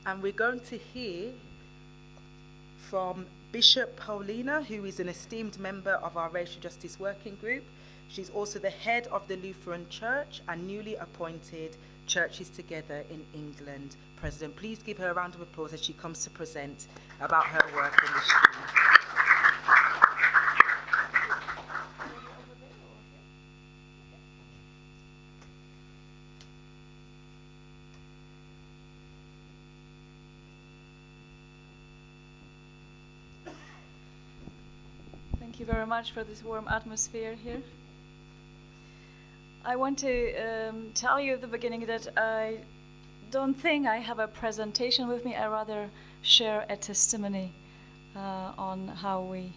And we're going to hear from Bishop Paulina, who is an esteemed member of our Racial Justice Working Group. She's also the head of the Lutheran Church and newly appointed Churches Together in England president. Please give her a round of applause as she comes to present about her work in the stream. Thank you very much for this warm atmosphere here. I want to tell you at the beginning that I don't think I have a presentation with me. I rather share a testimony on how we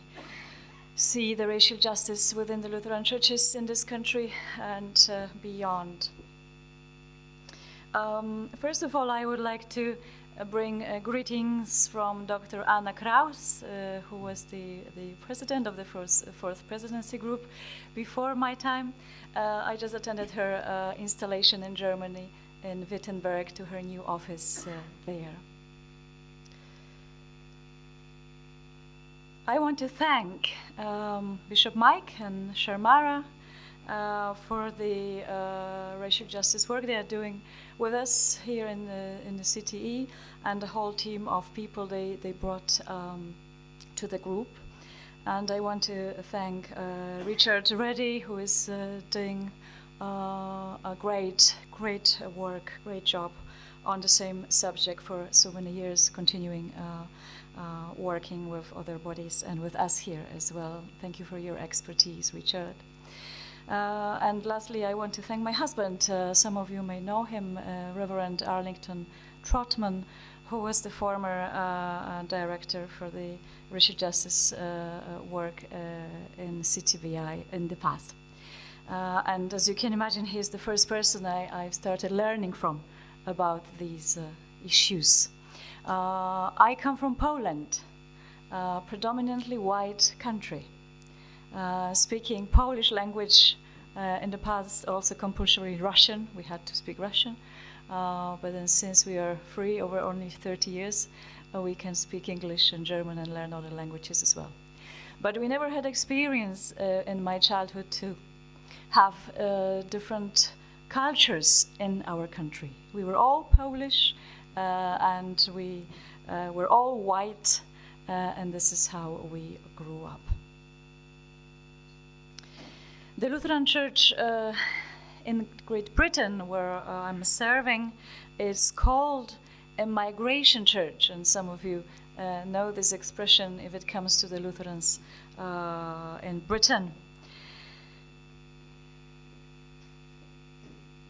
see the racial justice within the Lutheran churches in this country and beyond. First of all, I would like to bring greetings from Dr. Anna Kraus, who was the president of the fourth presidency group before my time. I just attended her installation in Germany, in Wittenberg, to her new office there. I want to thank Bishop Mike and Sharmara for the racial justice work they are doing with us here in the CTE, and the whole team of people they brought to the group. And I want to thank Richard Reddy, who is doing a great work, great job on the same subject for so many years, continuing working with other bodies and with us here as well. Thank you for your expertise, Richard. And lastly, I want to thank my husband. Some of you may know him, Reverend Hlawiczka-Trotman, who was the former director for the racial justice work in CTVI in the past. And as you can imagine, he's the first person I started learning from about these issues. I come from Poland, a predominantly white country. Speaking Polish language in the past, also compulsory Russian. We had to speak Russian, but then since we are free over only 30 years, we can speak English and German and learn other languages as well. But we never had experience in my childhood to have different cultures in our country. We were all Polish and we were all white, and this is how we grew up. The Lutheran Church in Great Britain, where I'm serving, is called a migration church, and some of you know this expression if it comes to the Lutherans in Britain.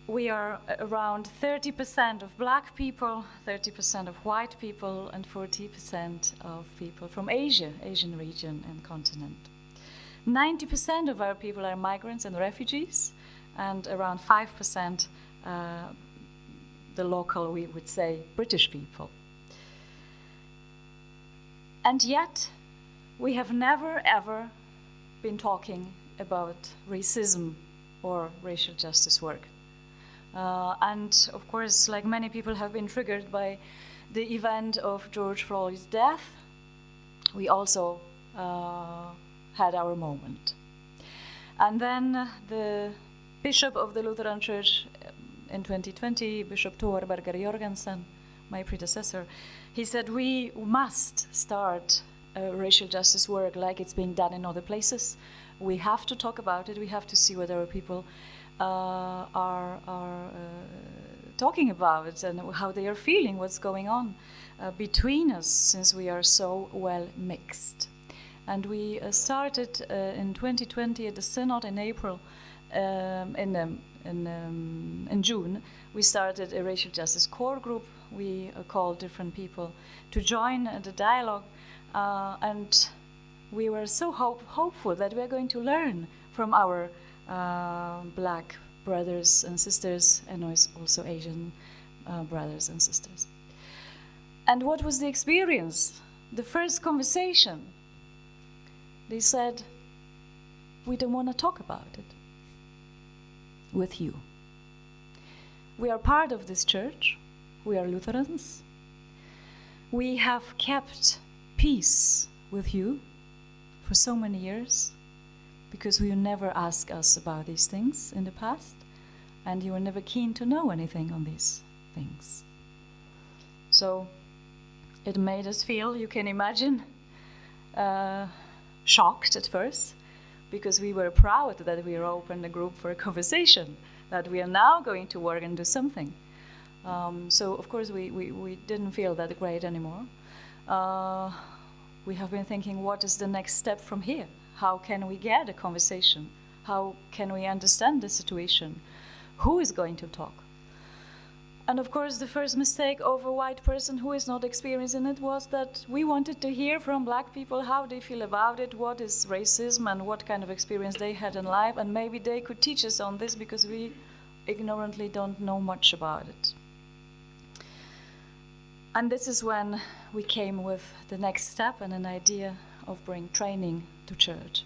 We are around 30% of black people, 30% of white people, and 40% of people from Asia, Asian region and continent. 90% of our people are migrants and refugees, and around 5% the local, we would say, British people. And yet, we have never ever been talking about racism or racial justice work. And of course, like many people have been triggered by the event of George Floyd's death, we also had our moment. And then the bishop of the Lutheran Church in 2020, Bishop Thorberger Jorgensen, my predecessor, he said we must start racial justice work like it's being done in other places. We have to talk about it. We have to see what our people are talking about and how they are feeling, what's going on between us, since we are so well mixed. And we started in 2020 at the Synod in April, in June, we started a racial justice core group. We called different people to join the dialogue, and we were so hopeful that we are going to learn from our black brothers and sisters, and also Asian brothers and sisters. And what was the experience? The first conversation, they said, we don't want to talk about it with you. We are part of this church. We are Lutherans. we have kept peace with you for so many years, because you never asked us about these things in the past, and you were never keen to know anything on these things. So it made us feel, you can imagine, shocked at first, because we were proud that we opened a group for a conversation, that we are now going to work and do something. So of course we didn't feel that great anymore. We have been thinking, what is the next step from here? How can we get a conversation? How can we understand the situation? Who is going to talk? And of course, the first mistake of a white person who is not experiencing it was that we wanted to hear from black people how they feel about it, what is racism, and what kind of experience they had in life, and maybe they could teach us on this, because we ignorantly don't know much about it. And this is when we came with the next step and an idea of bringing training to church.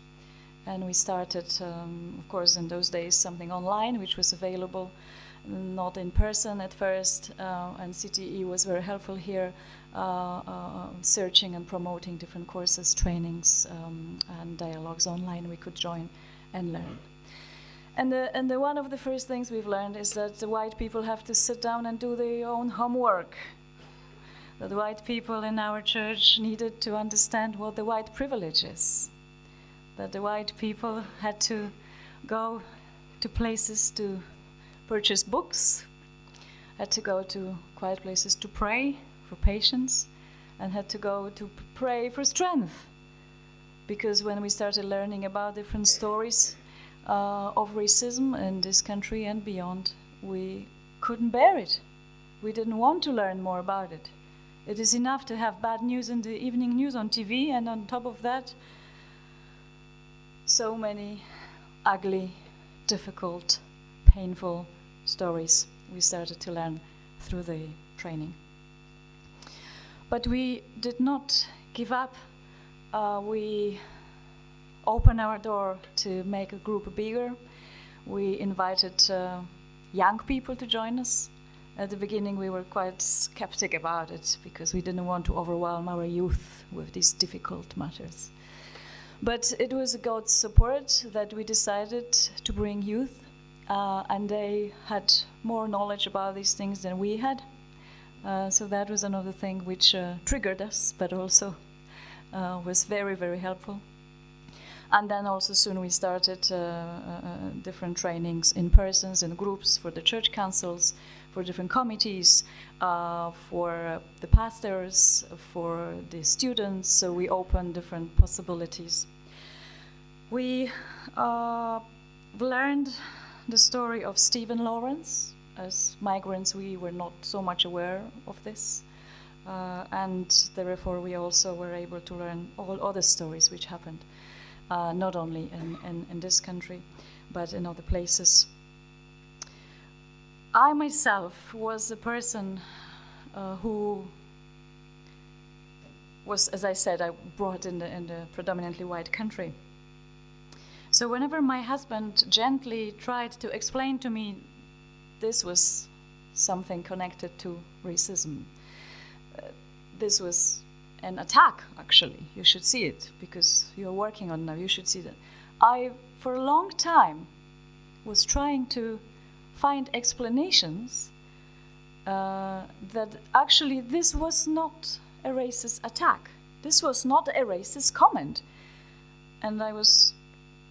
And we started, of course, in those days, something online, which was available, not in person at first, and CTE was very helpful here, searching and promoting different courses, trainings, and dialogues online we could join and learn. And one of the first things we've learned is that the white people have to sit down and do their own homework. That the white people in our church needed to understand what the white privilege is. That the white people had to go to places to purchase books, had to go to quiet places to pray for patience, and had to go to pray for strength. Because when we started learning about different stories of racism in this country and beyond, we couldn't bear it. We didn't want to learn more about it. It is enough to have bad news in the evening news on TV, and on top of that, so many ugly, difficult, painful stories we started to learn through the training. But we did not give up. We opened our door to make a group bigger. We invited young people to join us. At the beginning, we were quite skeptic about it, because we didn't want to overwhelm our youth with these difficult matters. But it was God's support that we decided to bring youth, and they had more knowledge about these things than we had. So that was another thing which triggered us, but also was very, very helpful. And then also soon we started different trainings in persons, in groups, for the church councils, for different committees, for the pastors, for the students. So we opened different possibilities. We learned the story of Stephen Lawrence. As migrants, we were not so much aware of this. And therefore, we also were able to learn all other stories which happened, not only in this country, but in other places. I myself was a person who was, as I said, I brought in the predominantly white country. So whenever my husband gently tried to explain to me this was something connected to racism, this was an attack, actually. You should see it, because you're working on it now. You should see that. I, for a long time, was trying to find explanations that actually this was not a racist attack. This was not a racist comment. And I was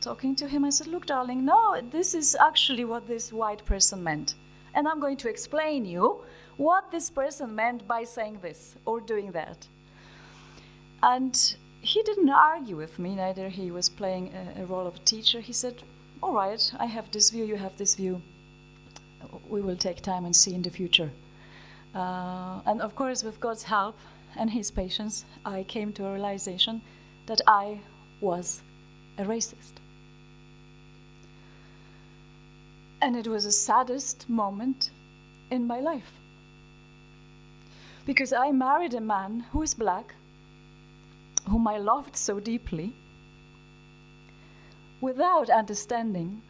talking to him. I said, look, darling, no, this is actually what this white person meant. And I'm going to explain you what this person meant by saying this or doing that. And he didn't argue with me, neither he was playing a role of a teacher. He said, all right, I have this view, you have this view. We will take time and see in the future. And of course, with God's help and his patience, I came to a realization that I was a racist. And it was the saddest moment in my life. Because I married a man who is black, whom I loved so deeply, without understanding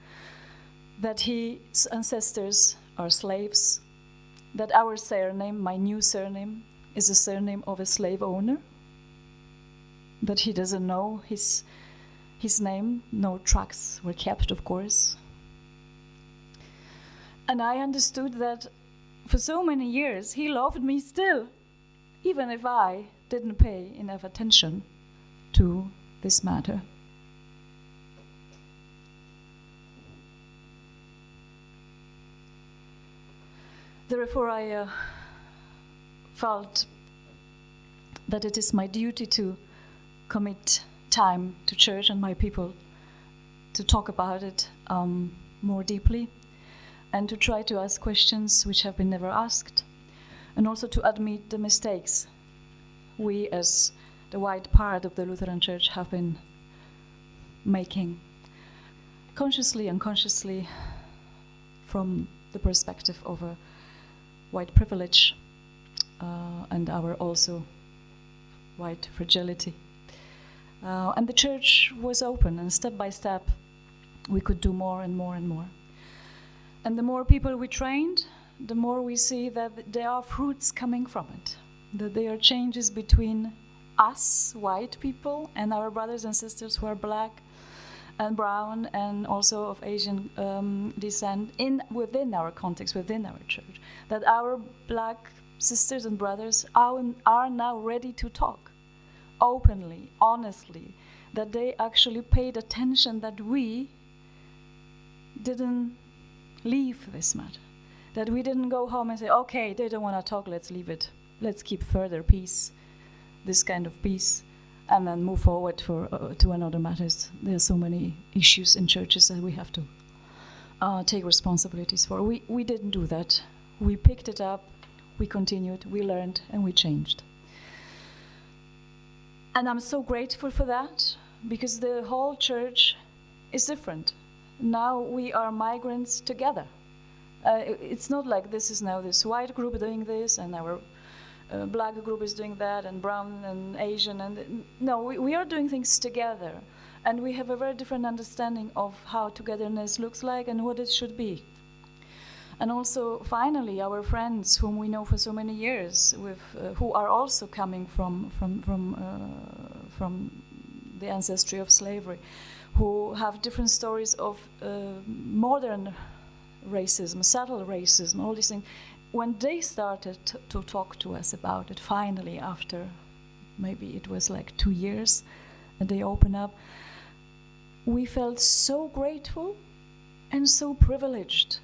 that his ancestors are slaves, that our surname, my new surname, is the surname of a slave owner, that he doesn't know his name. No tracks were kept, of course. And I understood that for so many years he loved me still, even if I didn't pay enough attention to this matter. Therefore, I felt that it is my duty to commit time to church and my people to talk about it more deeply, and to try to ask questions which have been never asked, and also to admit the mistakes we as the white part of the Lutheran Church have been making, consciously and unconsciously, from the perspective of a white privilege and our also white fragility. And the church was open, and step by step we could do more and more and more. And the more people we trained, the more we see that there are fruits coming from it, that there are changes between us, white people, and our brothers and sisters who are black and brown and also of Asian descent within our context, within our church, that our black sisters and brothers are now ready to talk openly, honestly, that they actually paid attention, that we didn't leave this matter, that we didn't go home and say, okay, they don't want to talk, let's leave it, let's keep further peace, this kind of peace, and then move forward to another matters. There are so many issues in churches that we have to take responsibilities for. We didn't do that. We picked it up, we continued, we learned, and we changed. And I'm so grateful for that, because the whole church is different. Now we are migrants together. It's not like this is now this white group doing this, and our black group is doing that, and brown and Asian, and no, we are doing things together, and we have a very different understanding of how togetherness looks like and what it should be. And also, finally, our friends whom we know for so many years, who are also coming from the ancestry of slavery, who have different stories of modern racism, subtle racism, all these things. When they started to talk to us about it, finally, after maybe it was like 2 years, and they opened up, we felt so grateful and so privileged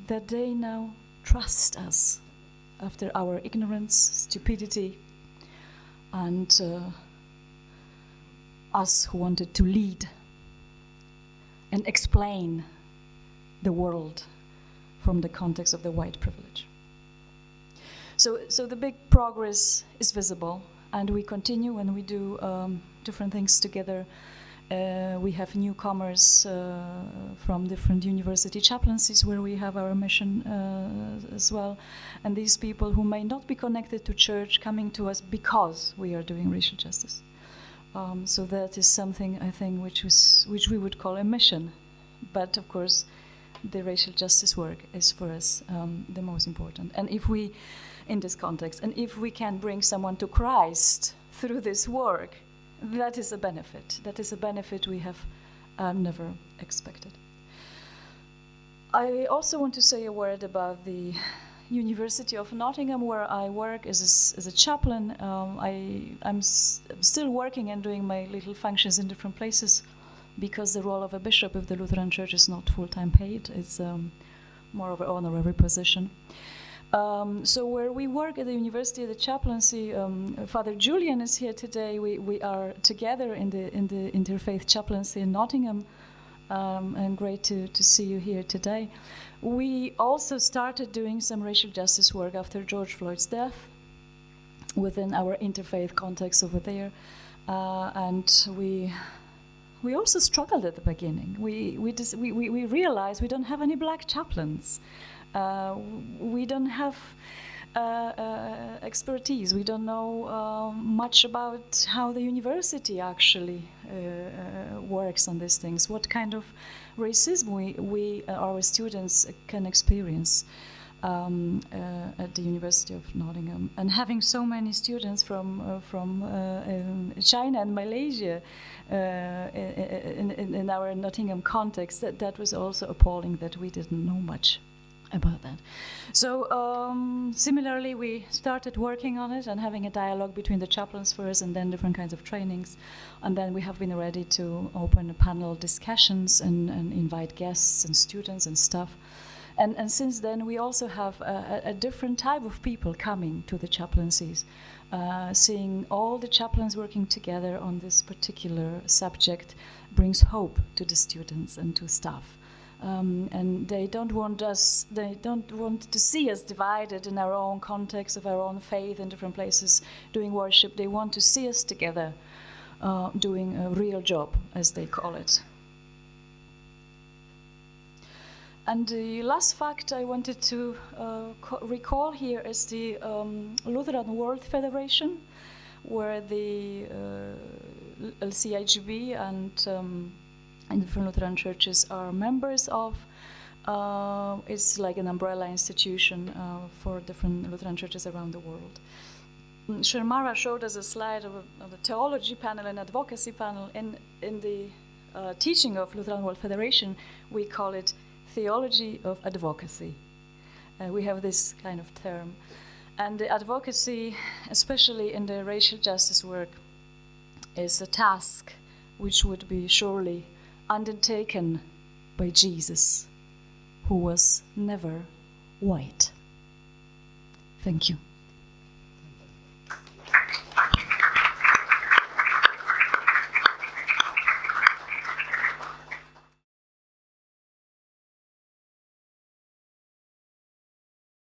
that they now trust us after our ignorance, stupidity, and us who wanted to lead and explain the world from the context of the white privilege. So the big progress is visible, and we continue and we do different things together. We have newcomers from different university chaplaincies where we have our mission as well. And these people who may not be connected to church coming to us because we are doing racial justice. So that is something, I think, which we would call a mission. But of course, the racial justice work is for us the most important. And if we, in this context, and if we can bring someone to Christ through this work, that is a benefit. That is a benefit we have never expected. I also want to say a word about the University of Nottingham, where I work as a chaplain. I'm still working and doing my little functions in different places, because the role of a bishop of the Lutheran Church is not full-time paid. It's more of an honorary position. So where we work at the university, the chaplaincy, Father Julian is here today. We are together in the interfaith chaplaincy in Nottingham, and great to see you here today. We also started doing some racial justice work after George Floyd's death within our interfaith context over there, and we also struggled at the beginning. We realized we don't have any black chaplains. We don't have expertise. We don't know much about how the university actually works on these things, what kind of racism our students can experience. at the University of Nottingham, and having so many students from China and Malaysia in our Nottingham context, that was also appalling that we didn't know much about that. So similarly, we started working on it and having a dialogue between the chaplains first, and then different kinds of trainings, and then we have been ready to open panel discussions and invite guests and students and stuff. And since then, we also have a different type of people coming to the chaplaincies, seeing all the chaplains working together on this particular subject brings hope to the students and to staff. And they don't want to see us divided in our own context of our own faith in different places doing worship. They want to see us together doing a real job, as they call it. And the last fact I wanted to recall here is the Lutheran World Federation, where the LCIGB and different Lutheran churches are members of. It's like an umbrella institution for different Lutheran churches around the world. Shermara showed us a slide of a theology panel and advocacy panel. In the teaching of Lutheran World Federation, we call it theology of advocacy. We have this kind of term. And the advocacy, especially in the racial justice work, is a task which would be surely undertaken by Jesus, who was never white. Thank you.